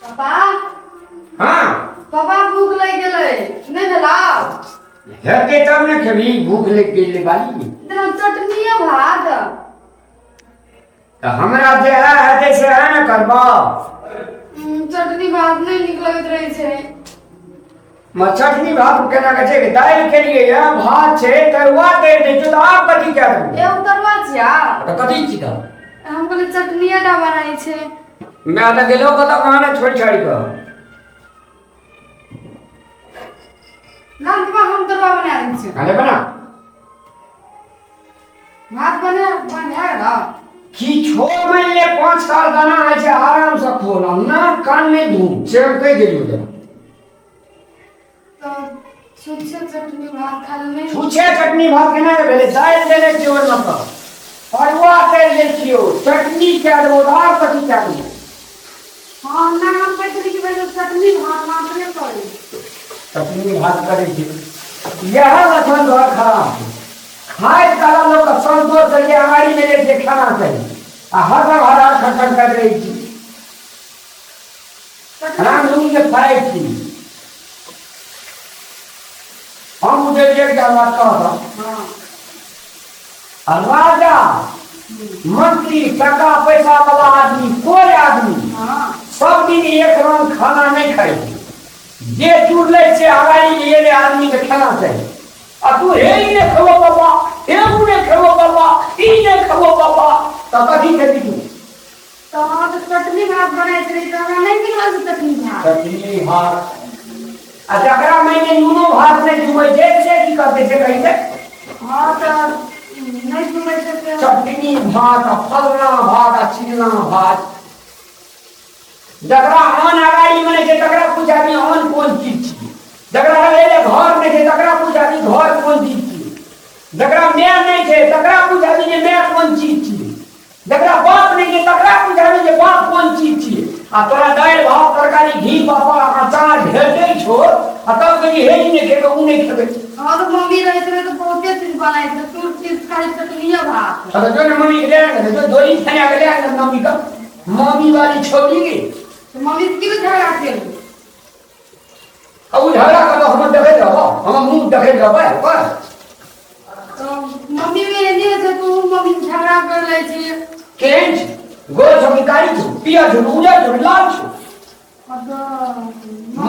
पापा हाँ पापा भूख लग गेलै नहीं भेला हेते तब ने खेबी भूख लग गेल बाली इतना चटनी है भात तो हमरा जे है जैसे है ना करबा चटनी भात नहीं निक लगत रहे छे चटनी भात केना के छै दाल के लिए या भात छै तरुआ दे दे तो आप कथि क्या दू ए उतरवा छिया तो कथि छी त हम कहले चटनिया डा बनाई छे मैं तो गेलो कत कहां छोड़ छाड़ी का नाम के हम तरवा बना रही छे अरे बना भात बने ना कि छो महीने 5 साल दाना है छै आराम से खोला ना कान में धूप से कह गेलियो जरा तो छुच्छे चटनी भात खा ले छुच्छे चटनी भात केना के भेले दाल देले केवल मतलब परवा तेल ले छियो चटनी क्या दो दाल कथि क्या दो हां ना हम कहते कि भाई चटनी भात मात्र करे चटनी भात करे छी यह लक्षण द्वारा खराब है खाए काला लोग का संतोष करके हमारी मेरे से खाना चाहिए हर हरा खटखट कर रही थी राम लूंगी के फ्राई थी हम मुझे एक बात कहा था राजा मंत्री टका पैसा वाला आदमी कोई आदमी सब दिन एक रंग खाना नहीं खाई जे चूर ले से हवाई लिए आदमी के खाना चाहिए आ तू हे ही ने खबो बाबा हे ने खबो बाबा ई ने खबो बाबा तो कथी खेती तू तो हम चटनी भात बनाए थे तो हमरा नहीं मिलल चटनी भात आ जकरा मैंने नूनो भात नहीं जुए जैसे की करते थे कहीं से हां तो नहीं जुए थे चटनी भात फलना भात चिलना भात जकरा अन आगाड़ी मने के तकरा पूछा भी अन कौन चीज छी जकरा रहले घर में के तकरा पूछा भी घर कौन चीज छी जकरा मैं नहीं छे तकरा पूछा भी मैं कौन चीज छी जकरा बाप नहीं के तकरा पूछा भी बाप कौन चीज छी आ तोरा दाल भात तरकारी घी पापा अचार भेटै छो आ तब कही हे नहीं खेबे उ नहीं खेबे और मम्मी रहे थे तो बहुते चीज बनाए थे तू चीज खाई चटनी भात अरे जो मम्मी के ले जो दोरी खाने के ले मम्मी का मम्मी वाली छोटी की तो मम्मी की झगड़ा के अब झगड़ा कर हम देखे जाबो हम मुंह देखे जाबो पर तो मम्मी में नहीं थे तू मम्मी झगड़ा कर ले छी केंज गोल छमिकारी छु पिया छु उजर छु लाल छु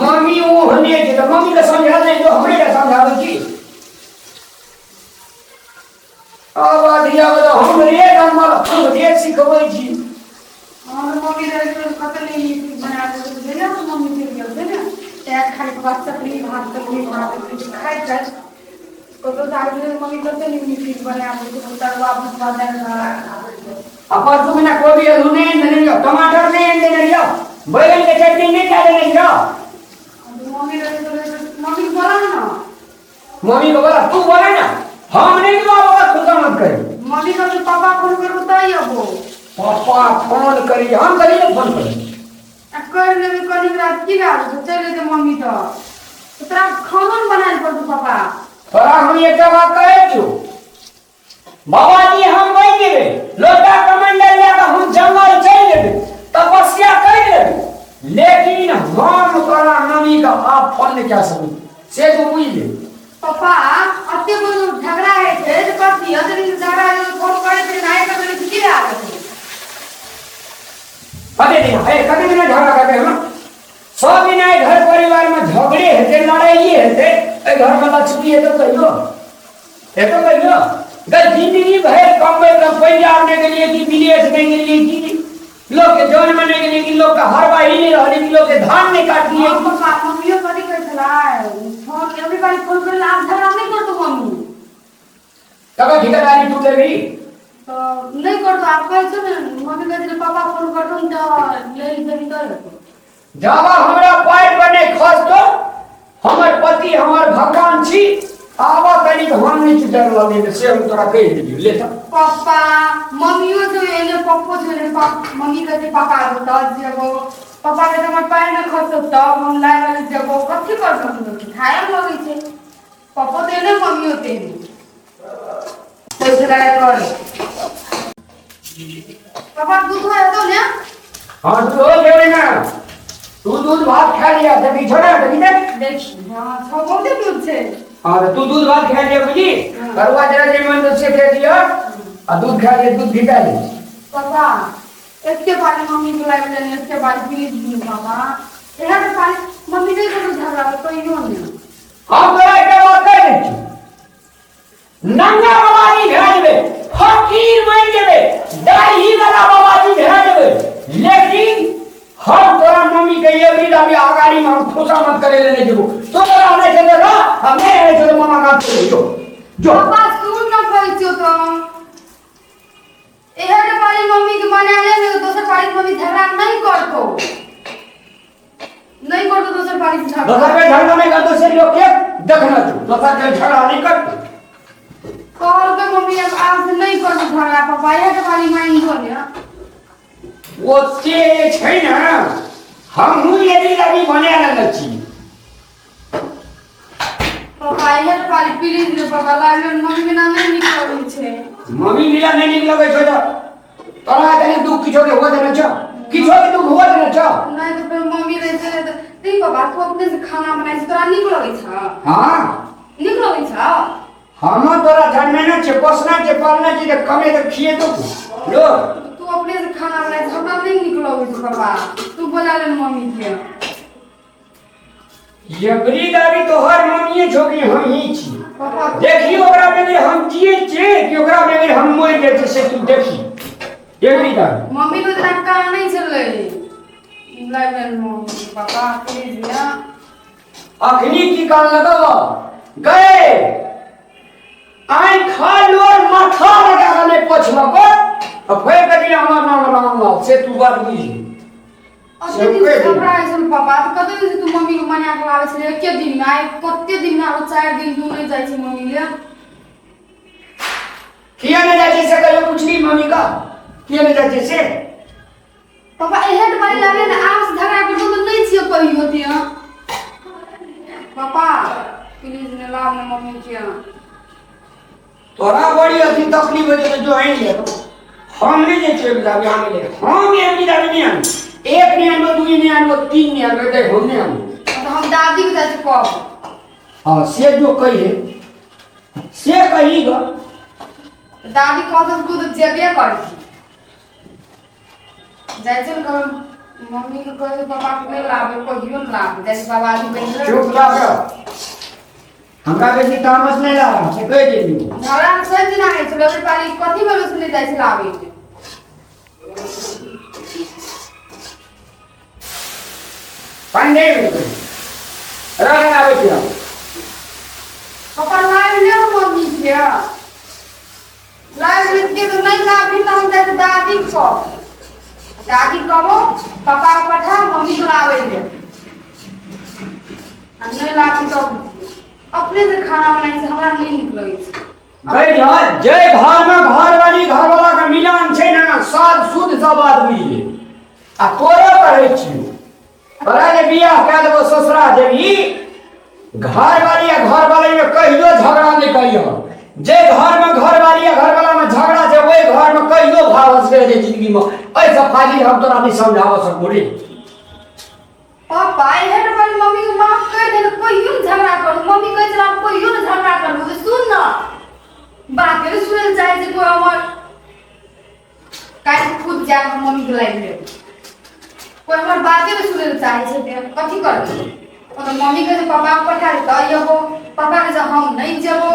मम्मी वो हने जे तो मम्मी के समझा दे जो हमरे के समझा दे की अब दिया तो हम रे काम हम रे सिखबै छी और मम्मी रहे तो कतली बना दे ना तो मम्मी फिर गल दे ना एक खाली भात चटनी भात खाई कर तो दाल में मम्मी करते नहीं फिर बना दे तो तरवा भात डाल अपन तुम ना कोबी आलू नहीं देने लियो टमाटर नहीं देने लियो बैगन के चटनी नहीं खा देने लियो मम्मी रहे तो मम्मी बोला ना मम्मी को बोला तू बोला ना हम नहीं तो बाबा खुद मत कर मम्मी का तो पापा फोन कर बताइए वो पापा फोन करी हम करिए फोन कर कर ले कनी रात की रात तो चले थे मम्मी तो तेरा खाना बनाए पर तू पापा तोरा हम ये क्या बात कहे छु बाबा जी हम वही गेबे लोटा कमंडल लेके हम जंगल चल जेबे तपस्या कर लेबे लेकिन हम तोरा मम्मी का आप फोन नहीं क्या सकू से तो बुझ ले पापा अत्ते को झगड़ा है थे तो करती है तो झगड़ा फोन करे थे नहीं कर ले की आ गए अरे नहीं कभी भी झगड़ा करते हैं सब दिन घर परिवार में झगड़े होते लड़ाई होते घर में लक्ष्मी है तो कहियो है तो कहियो गल जिंदगी भर कमबे का पंजाब ने के लिए कि विदेश में के लिए कि लोग के जौन मने के लिए कि लोग का हर बार ही नहीं रहले कि लोग के धान नहीं काट दिए पापा मम्मीयो कदी कर चला फोन एवरीबॉडी फोन कर आप झगड़ा नहीं कर तो मम्मी तब ठेकेदारी टूट गई तो नहीं कर तो आप कह छे मम्मी कहते पापा फोन कर तुम तो ले ली कर जावा हमरा पैर बने खस तो हमर पति हमर भगवान छी आवा तनी हम नहीं डर लगे से हम तोरा कह दियो ले जा पापा मम्मीयो तो एले पप्पो छले मम्मी कहते पापा बता जेबो पापा के हमर पैर में खस तो हम लाए वाले जेबो कथि कर सकू खाए लगे छे पापा तो एले मम्मीयो ते पैसे लगा कर पापा दूध है तो ले हां तो ले ना तू दूध भात खा लिया देखी छोड़ा देखी देख देखी हाँ सब बहुते दूध छे हाँ तो तू दूध भात खा लिया बुझी करुआ जरा जे मन से खा लिया और दूध खा लिया दूध भी खा लिया पापा इसके बारे मम्मी को लाइव लेने इसके बाद प्लीज नहीं पापा यहाँ के पास मम्मी के तो झगड़ा तो यूं नहीं हम तोरा के बात कह दे नंगा बाबाजी भेज दे फकीर बन जेबे दाढ़ी वाला बाबाजी भेज दे लेकिन हम तोरा मम्मी के ये भी दाबी आगाड़ी में हम खुशा मत करे लेने जेबो तोरा आने चले रा हमें आने चले मामा का जो जो पापा सुन ना कहछो तो एहे के पारी मम्मी के माने आले में दोसर पारी मम्मी झगड़ा नहीं करतो दोसर पारी से झगड़ा दोसर पे झगड़ा नहीं करतो से लोग के देखना तू दोसर के झगड़ा नहीं करतो कॉल के मम्मी अब आज नहीं करतो झगड़ा पापा एहे के पारी माइन हो ने वो से छै ना हम हूं ये भी दाबी बने आने छी पापा एहे के पारी प्लीज रे पापा लाइव मम्मी के नाम नहीं निकलई छे मम्मी मिला नहीं निकल गई छोटा तोरा तने दुख किछो के हो देना छ किछो के दुख हो देना छ नहीं तो फिर मम्मी रे चले तो ती बाबा को अपने से खाना बनाई से तोरा निक लगई छ हां निक लगई छ हम तोरा जन्मे न छ पोसना छ पालना छ कमे तो खिए तो लो तू अपने से खाना बनाई से हमरा नहीं निक लगई छ पापा तू बोला ले मम्मी के ये बड़ी दादी तो हर मम्मी छोकी हम ही छी पापा देखी ओकरा में हम जिए छे कि ओकरा में हम मर गए से तू देखी ये बड़ी दादी मम्मी को तेरा काम नहीं चले लाइव मम्मी पापा प्लीज या अखनी की कान लगाओ गए आई खा लो और माथा लगा ले पछवा को अब फेर कदी हमार नाम राम से तू बात बुझी अते दिन से हमरा ऐसे पापा तो कते दिन से तू मम्मी को मना के लावे छे एके दिन में आए कते दिन में आरो 4 दिन तू नहीं जाई छी मम्मी ले किया नहीं जाए से कहियो कुछ नहीं मम्मी का किया नहीं जाए से पापा एहेड बारी लागे ना आप झगड़ा कर तो नहीं छियो कहियो दिया पापा प्लीज ने लाव ना मम्मी के तोरा बड़ी अथी तकलीफ हो जे जो है ले हम नहीं जे चल जाबे हम ले हम ये भी जाबे नहीं हम एक नहीं आनो दो नहीं आनो तीन नहीं आनो देख हम नहीं आनो तो हम दादी के जाके कब हां से जो कही है से कहीगा दादी कहत तू तो जेबे कर जैसे मम्मी को कहे पापा को नहीं लावे कहियो ना लावे जैसे बाबा आदि बन चुप रह हमरा बेटी तामस नहीं ला से कह देली हमरा से दिन आए चलो पाली कथि में सुने जाय छै लावे पंडे रहा आवे छिया पापा लाइव ले मम्मी के लाइव के तो नहीं लावी तो हम जाते दादी को दादी कहो पापा को पठा मम्मी को लावे ले नहीं लावी तो अपने से खाना बनाई से हमरा नहीं निकलई गई जा जय घर में घर वाली घर वाला का मिलान छै ना साथ शुद्ध सब आदमी आ तोरे कहै छियो पराले बियाह कह देबो ससुरा जेबी घर वाली या घर वाले में कहियो झगड़ा नहीं कहियो जे घर में घर वाली या घर वाला में झगड़ा छै ओई घर में कहियो भावस करे जे जिंदगी में ऐसा फाजी हम तोरा नहीं समझाव सकबो रे पापा हेड पर मम्मी को माफ कर दे कहियो झगड़ा करू मम्मी कह चला कहियो झगड़ा करू तो सुन ना बात के सुन जाए जे कोई हमर काहे खुद जा मम्मी के लाइन ले कोई हमर बातें में सुने चाहे छे कथि करबे और मम्मी के पापा को पठा दे तो यो पापा के हम नहीं जेबो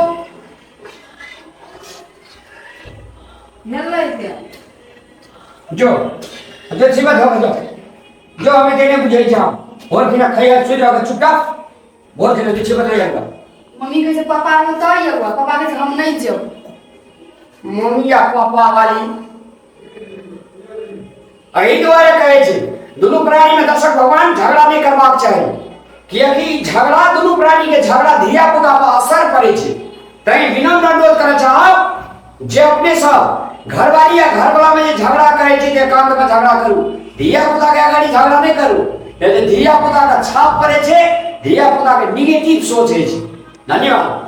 नेले के जो जे सीमा धो जो हमें देने बुझाई जा और फिर खैया सुई रहा चुपचाप बोल के पीछे बता जाएगा मम्मी कहे पापा को तो ये हुआ पापा कहे हम नहीं जेबो मम्मी या पापा वाली अही द्वारे कहे छे दोनों प्राणी में दर्शक भगवान झगड़ा नहीं करबाक चाहिए क्योंकि झगड़ा दोनों प्राणी के झगड़ा धिया पुता पर असर पड़े छे तई विनम्र अनुरोध करे चाहो जे अपने सब घरवाली या घरवाला में झगड़ा करे छे जे एकांत में झगड़ा करू धिया पुता के आगे झगड़ा नहीं करू नहीं धिया पुता का छाप पड़े छे धिया पुता के नेगेटिव सोच है धन्यवाद।